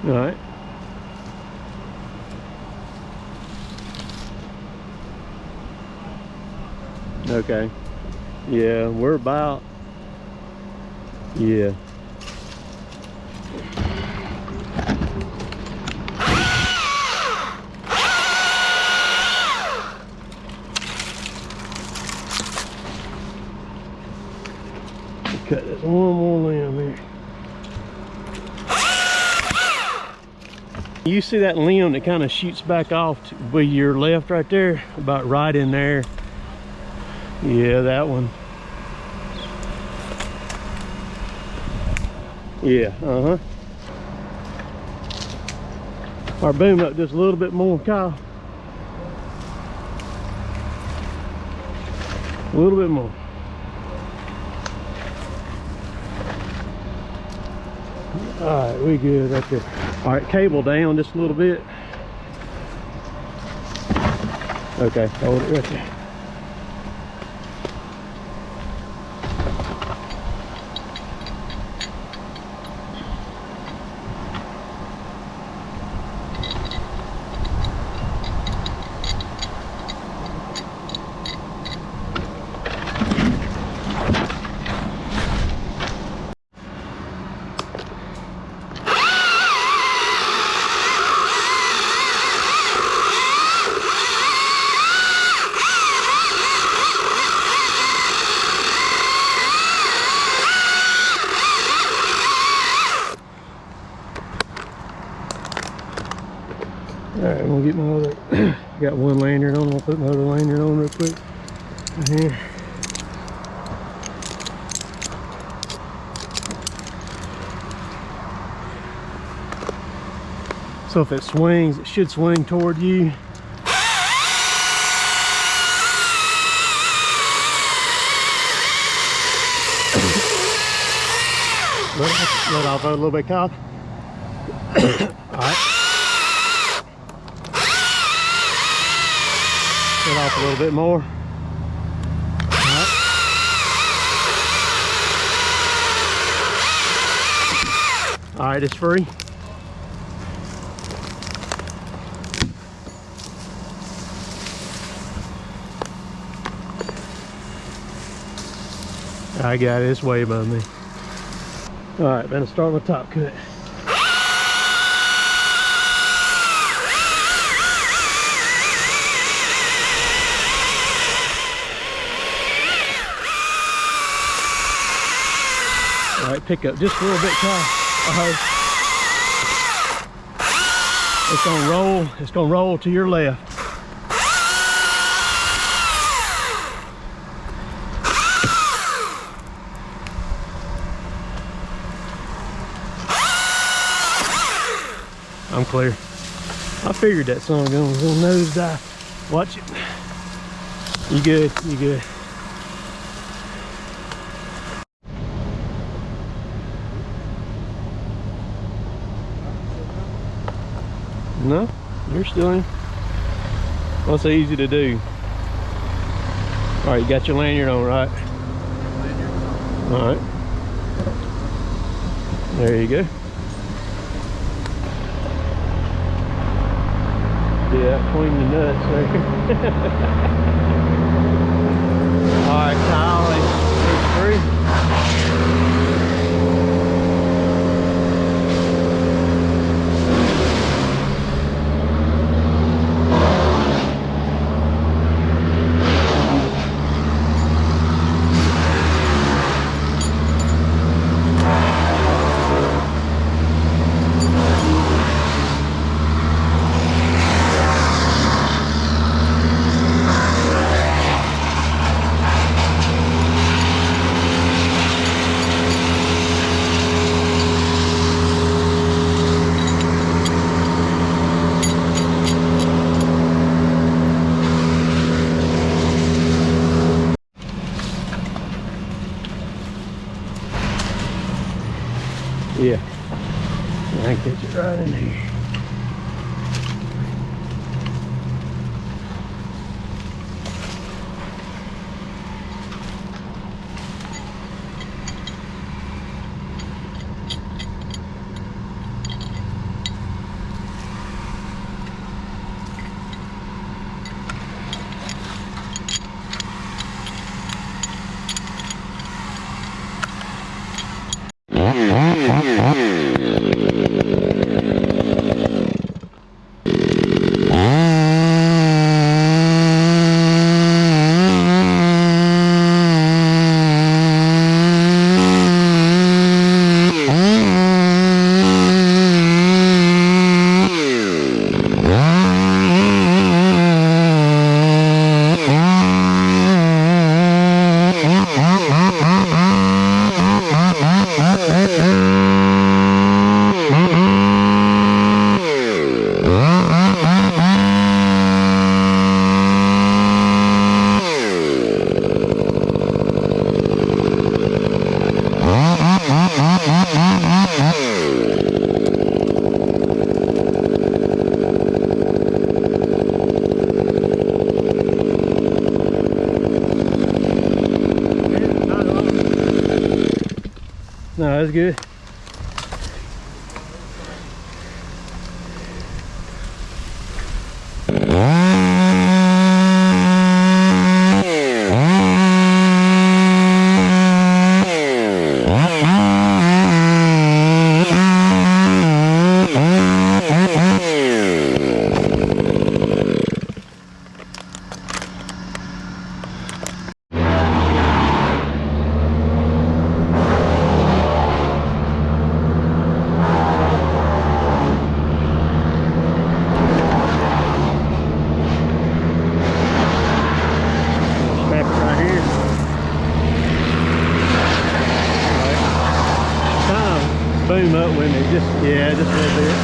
All right. Okay. Yeah, we're about, yeah. Cut this one more limb here. You see that limb that kind of shoots back off to your left right there? About right in there. Yeah, that one. Yeah, Our boom up just a little bit more, Kyle. A little bit more. All right, we good right there. All right, cable down just a little bit. Okay, hold it right there. Alright, I'm gonna get my other, got one lanyard on, I'll put my other lanyard on real quick. Right here. So if it swings, it should swing toward you. Let off a little bit, Kyle. Alright. Let off a little bit more. Alright. Alright, it's free. I got it, it's way above me. Alright, gonna start my top cut. Alright, pick up just a little bit, Kyle. It's gonna roll to your left. I'm clear. I figured that son was gonna nose dive. Watch it. You good, you good. No, you're still in. Well, it's easy to do. All right, you got your lanyard on, right? All right. There you go. Yeah, between the nuts there. All right, Kyle, it's free. Yeah, I can catch it right in here. good. Boom up with me, just a little bit.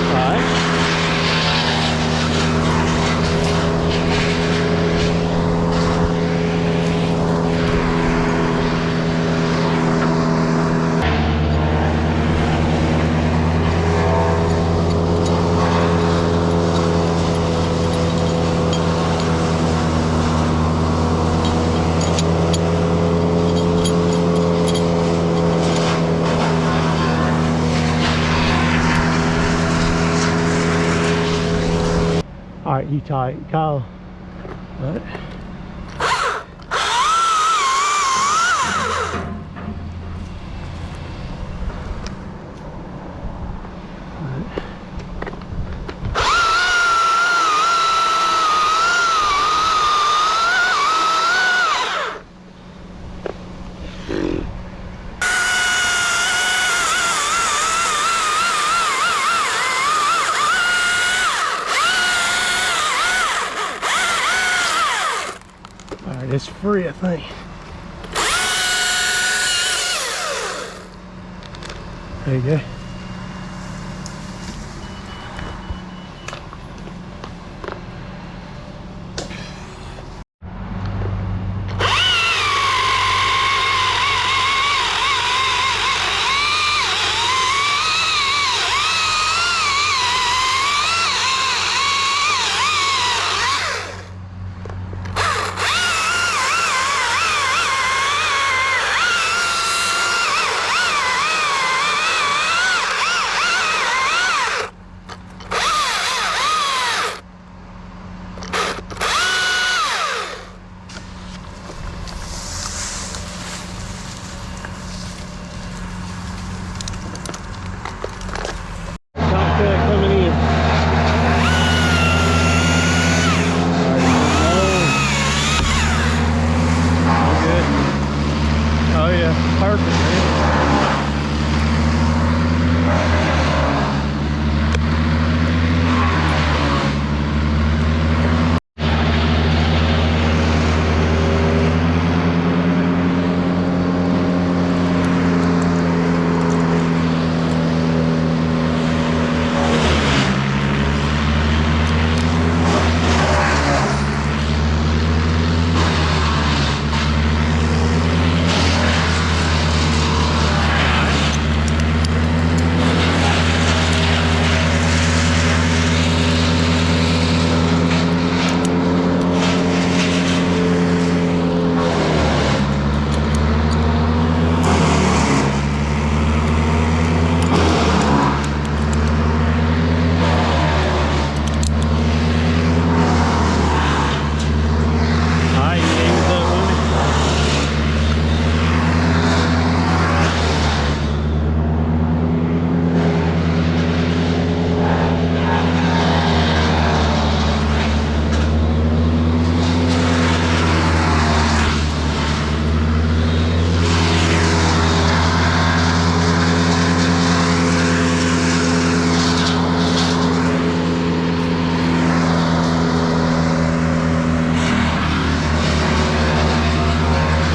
All right. All right, you tight, Kyle. All right. It's free, I think. There you go. Coming in. Oh, good. Oh yeah, perfect, man.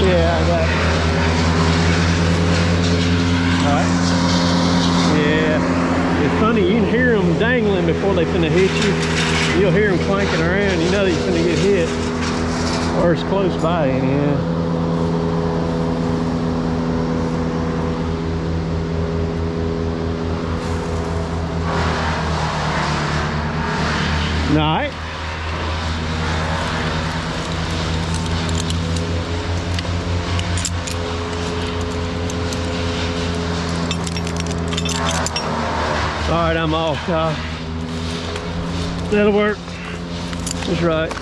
Yeah, I got it. All right. Yeah. It's funny, you can hear them dangling before they finna hit you. You'll hear them clanking around. You know that you're finna get hit. Or it's close by anyhow. All right. Alright, I'm off, Kyle. That'll work. That's right.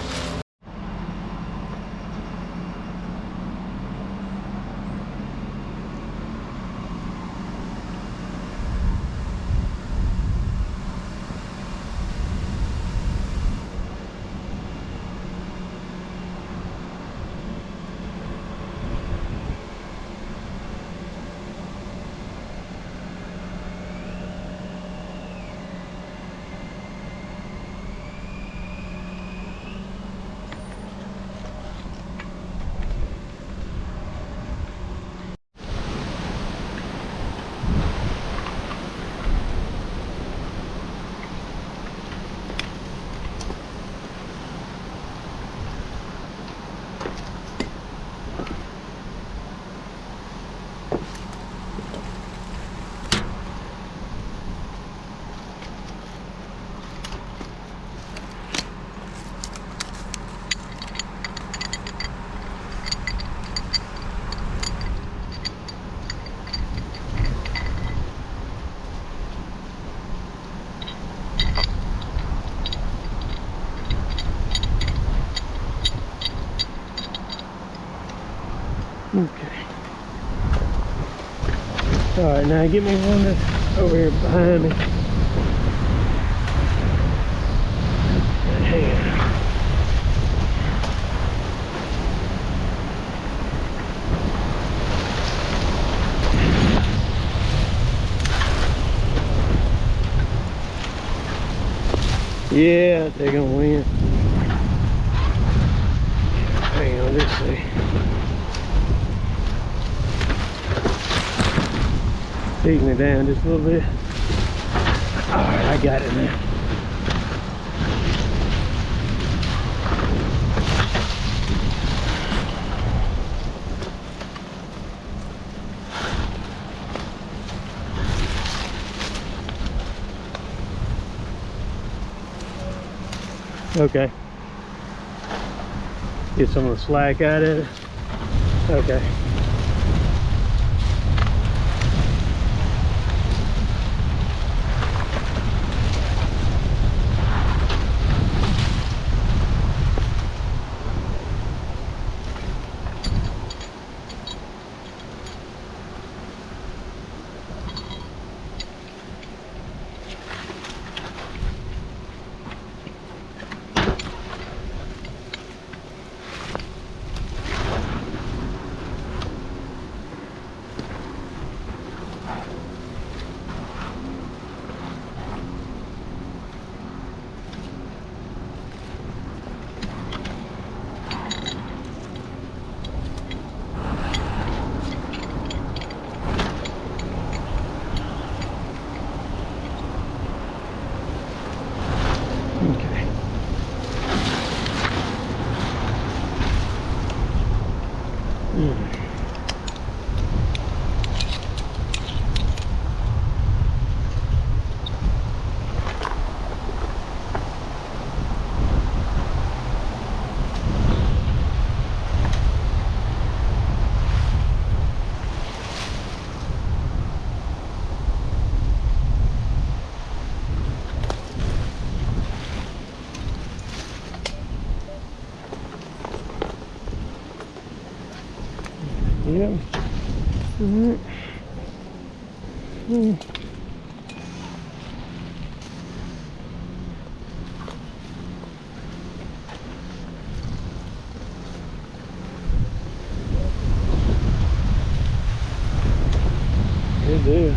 Okay. Alright, now get me one that's over here behind me. Hang on. Yeah, they're gonna win. Hang on, let's see. Ease me down just a little bit. Alright, I got it now. Okay. Get some of the slack out of it. Okay. Yeah. Alright. Good deal.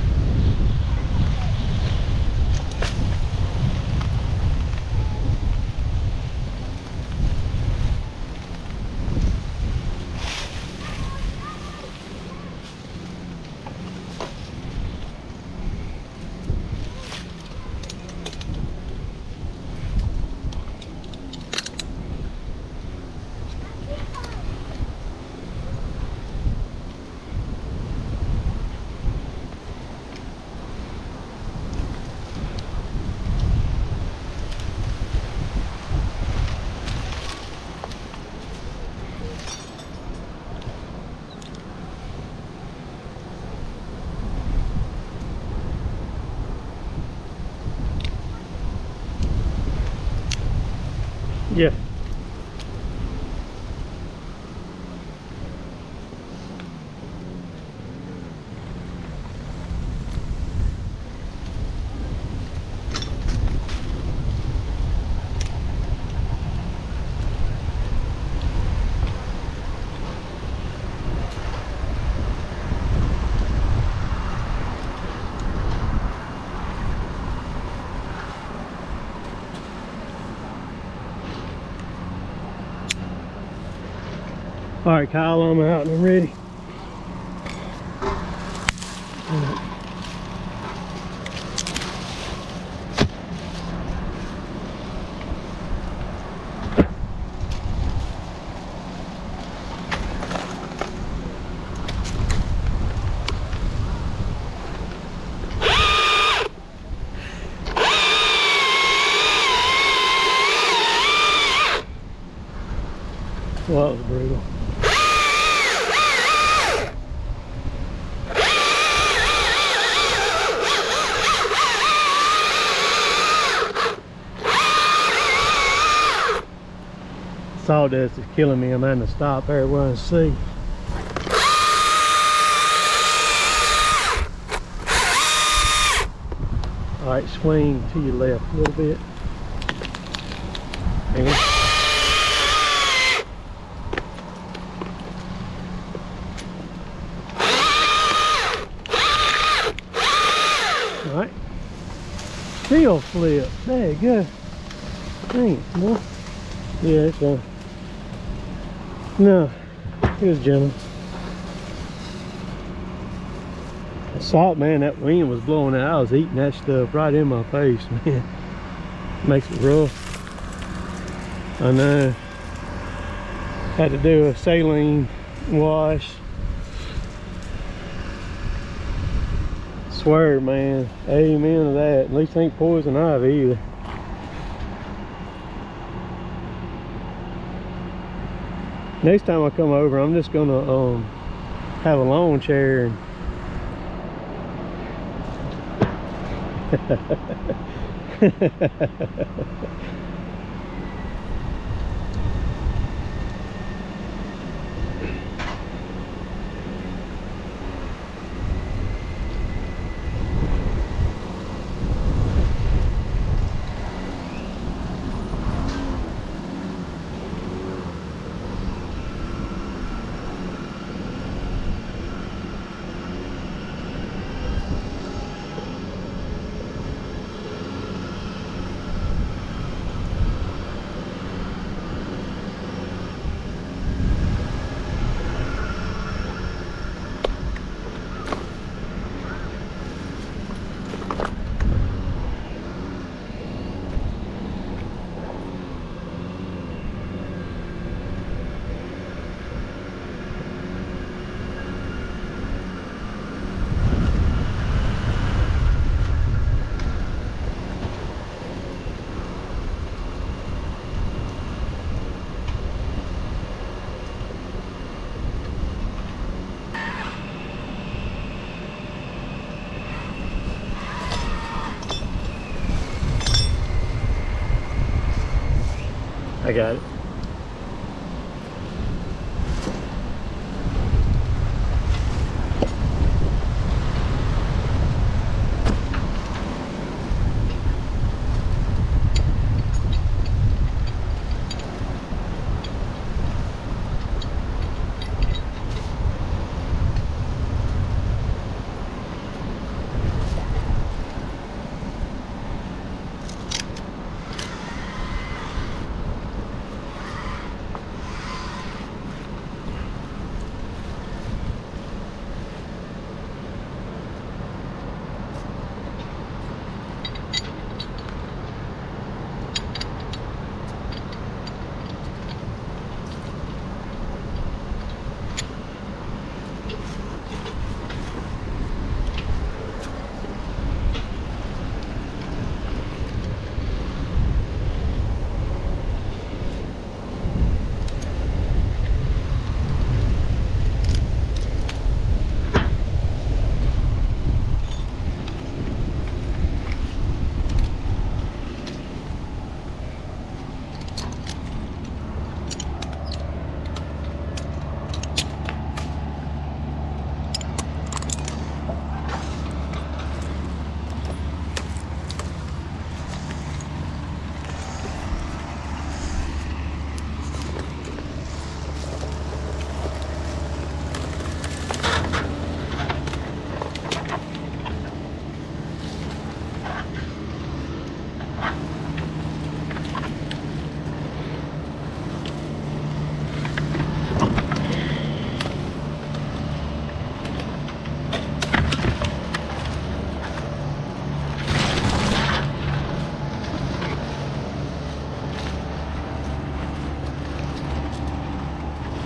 Yeah. All right, Kyle, I'm out and I'm ready. Well, that was brutal. Sawdust is killing me. I'm having to stop everywhere and see. All right, swing to your left a little bit. Hang on. All right. Still flip. There you go. Thanks, boy. Yeah, it's fine. No, it was gentle. I saw it, man. That wind was blowing out. I was eating that stuff right in my face, man. Makes it rough. I know. Had to do a saline wash. Swear, man. Amen to that. At least ain't poison ivy either. Next time I come over, I'm just gonna have a lawn chair and I got it.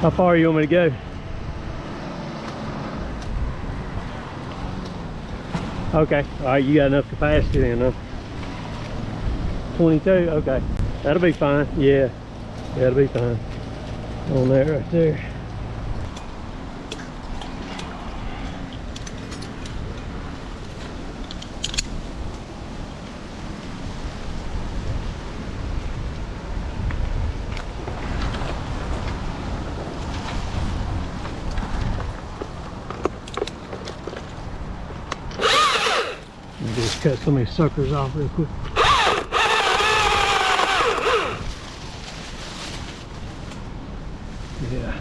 How far you want me to go? Okay, all right, you got enough capacity then, huh? 22, okay. That'll be fine, yeah. That'll be fine. On that right there. Just cut some of these suckers off real quick. Yeah.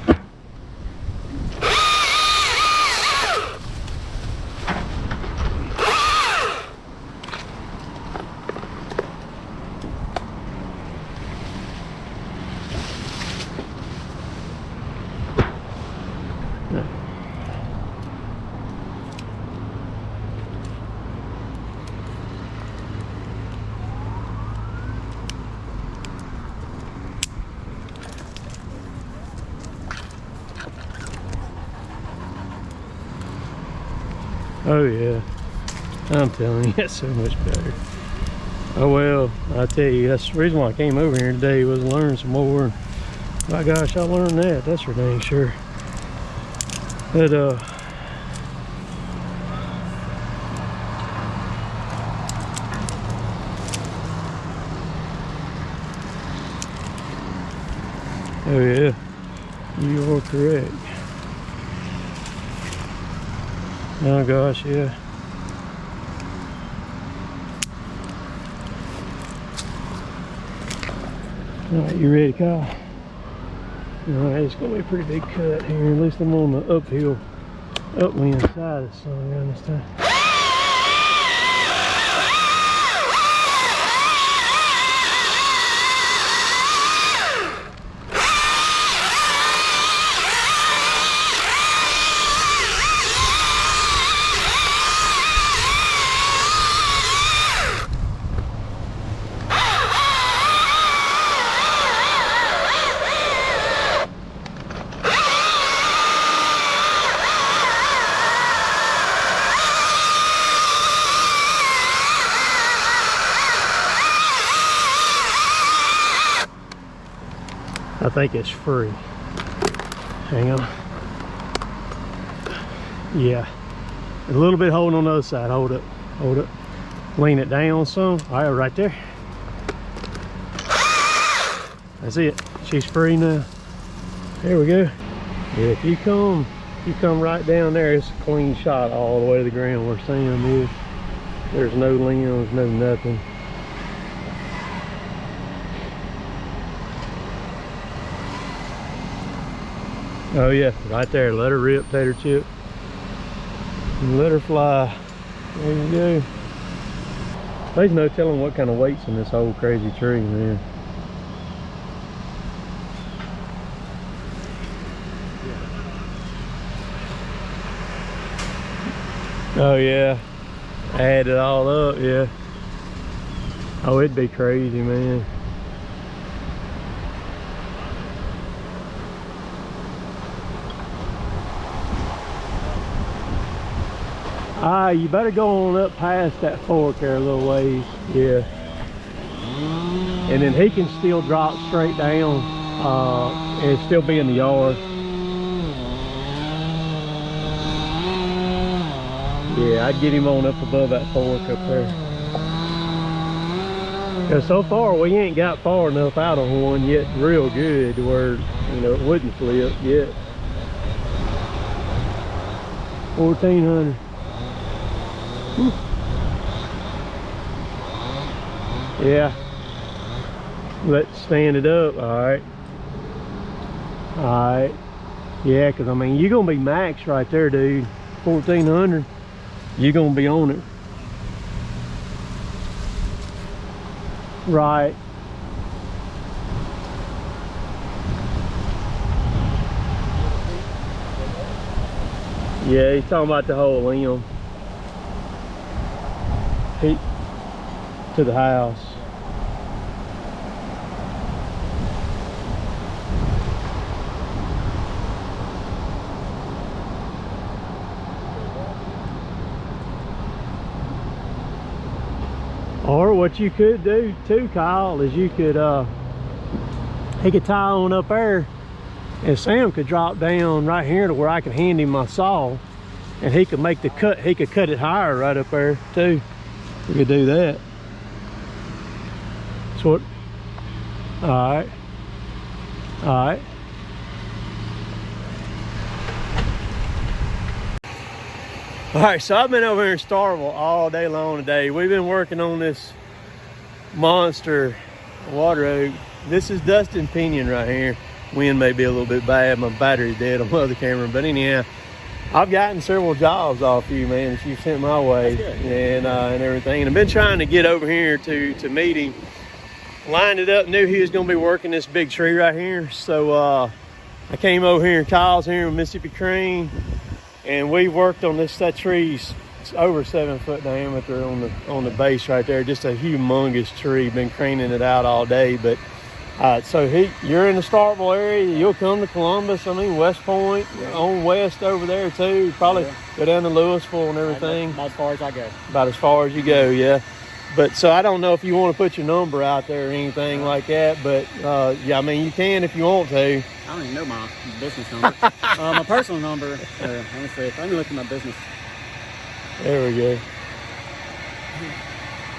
Oh yeah, I'm telling you, it's so much better. Oh well, I tell you, that's the reason why I came over here today, was to learn some more. My gosh, I learned that, that's for dang sure. But oh yeah, you are correct. Oh gosh, yeah. Alright, you ready, Kyle? Alright, it's gonna be a pretty big cut here. At least I'm on the uphill, upwind side of the sun around this time. I think it's free. Hang on. Yeah. A little bit holding on the other side. Hold up. Hold up. Lean it down some. All right, right there. That's it. She's free now. There we go. Yeah, if you come right down there, it's a clean shot all the way to the ground where Sam is. There's no limbs, no nothing. Oh yeah, right there. Let her rip, tater chip. And let her fly. There you go. There's no telling what kind of weight's in this whole crazy tree, man. Oh yeah. Add it all up, yeah. Oh, it'd be crazy, man. You better go on up past that fork there a little ways, yeah. And then he can still drop straight down and still be in the yard. Yeah, I'd get him on up above that fork up there. Because so far we ain't got far enough out on one yet real good to where, you know, it wouldn't flip yet. 1400. Whew. Yeah. Let's stand it up. Alright. Alright. Yeah, because I mean, you're going to be max right there, dude. 1400. You're going to be on it. Right. Yeah, he's talking about the whole limb. To the house. Or what you could do too, Kyle, is you could he could tie on up there, and Sam could drop down right here to where I could hand him my saw, and he could make the cut. He could cut it higher right up there too. We could do that. So what? All right. All right. All right, so I've been over here in Starkville all day long today. We've been working on this monster water oak. This is Dustin Pinion right here. Wind may be a little bit bad. My battery's dead on the other camera, but anyhow, I've gotten several jobs off you, man, that you sent my way, and everything. And I've been trying to get over here to meet him. Lined it up, knew he was going to be working this big tree right here, so I came over here. Kyle's here with Mississippi Crane, and we worked on that tree's over 7 foot diameter on the base right there. Just a humongous tree. Been craning it out all day. But so you're in the Starkville area. You'll come to Columbus. I mean, West Point, on west over there too. Probably go down to Louisville and everything. About as far as I go. About as far as you go, yeah. But so I don't know if you want to put your number out there or anything like that. But yeah, I mean, you can if you want to. I don't even know my business number. My personal number. Let me see. Let me look at my business. There we go. I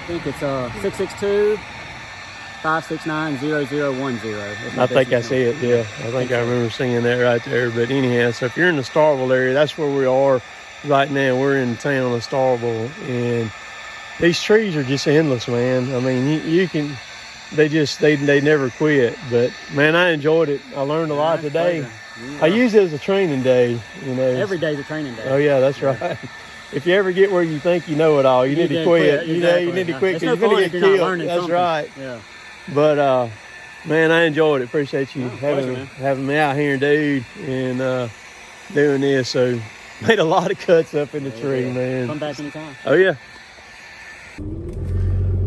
think it's 662-569-0010. I think I see it, yeah. I think I remember seeing that right there. But anyhow, so if you're in the Starkville area, that's where we are right now. We're in the town of Starkville, and these trees are just endless, man. I mean, you can, they never quit. But man, I enjoyed it. I learned a lot today. I use it as a training day, you know. Every day's a training day. Oh yeah, that's right. If you ever get where you think you know it all, you need to quit. You know, you need to quit because you're going to get killed. That's right. Yeah. But man, I enjoyed it. Appreciate you having me out here, dude, and doing this. So made a lot of cuts up in the tree, man. Come back anytime. Oh yeah.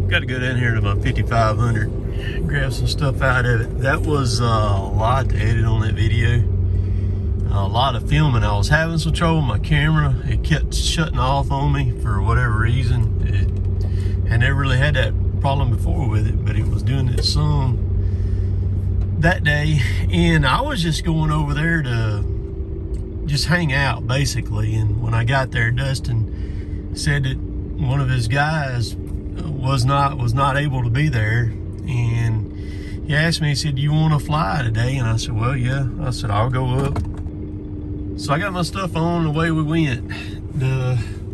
Got to go down here to my 5500, grab some stuff out of it. That was a lot to edit on that video. A lot of filming. I was having some trouble with my camera. It kept shutting off on me for whatever reason. I never really had that problem before with it, but it was doing it some that day. And I was just going over there to just hang out, basically. And when I got there, Dustin said that one of his guys was not able to be there, and he asked me, he said, "Do you want to fly today?" And I said, "Well, yeah." I said, "I'll go up." So I got my stuff on, the way we went.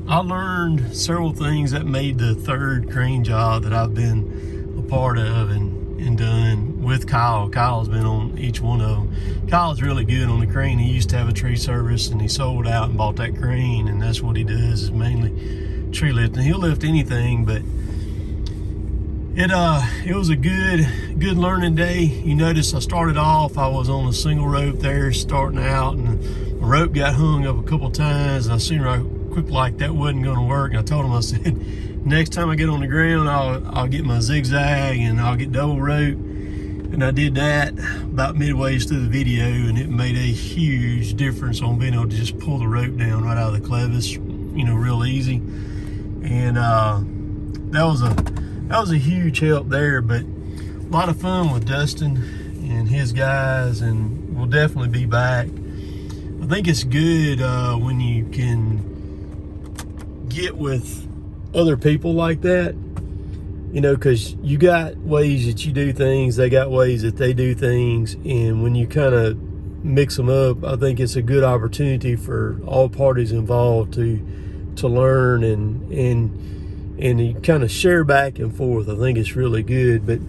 I learned several things that made the third crane job that I've been a part of and done with Kyle. Kyle's been on each one of them. Kyle's really good on the crane. He used to have a tree service, and he sold out and bought that crane, and that's what he does, is mainly tree lifting. He'll lift anything, but it was a good learning day. You notice I started off, I was on a single rope there starting out, and my rope got hung up a couple times, and I seen right quick like that wasn't going to work. And I told him, I said, next time I get on the ground, I'll get my zigzag and I'll get double rope. And I did that about midway through the video, and it made a huge difference on being able to just pull the rope down right out of the clevis, you know, real easy. And that was a huge help there. But a lot of fun with Dustin and his guys, and we'll definitely be back. I think it's good when you can get with other people like that, you know, because you got ways that you do things, they got ways that they do things, and when you kind of mix them up, I think it's a good opportunity for all parties involved to learn and you kind of share back and forth. I think it's really good. But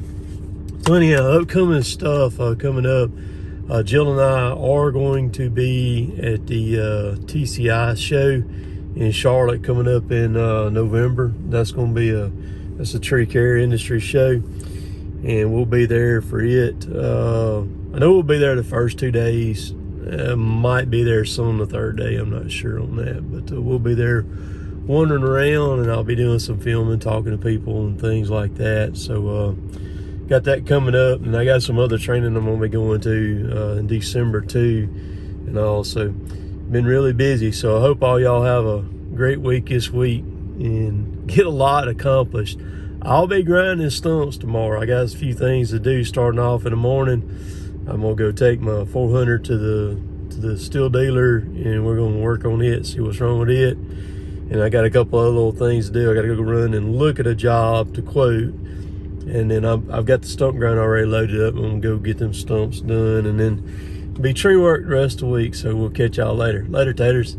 so anyhow, upcoming stuff coming up. Jill and I are going to be at the TCI show in Charlotte coming up in November. That's going to be a tree care industry show, and we'll be there for it. I know we'll be there the first 2 days. Might be there some on the third day. I'm not sure on that, but we'll be there wandering around, and I'll be doing some filming, talking to people and things like that. So got that coming up, and I got some other training I'm going to be going to in December too, and also been really busy. So I hope all y'all have a great week this week, and get a lot accomplished. I'll be grinding stumps tomorrow. I got a few things to do starting off in the morning. I'm gonna go take my 400 to the steel dealer, and we're gonna work on it, see what's wrong with it. And I got a couple other little things to do. I gotta go run and look at a job to quote. And then I've got the stump grind already loaded up. I'm gonna go get them stumps done, and then be tree work the rest of the week. So we'll catch y'all later. Later, taters.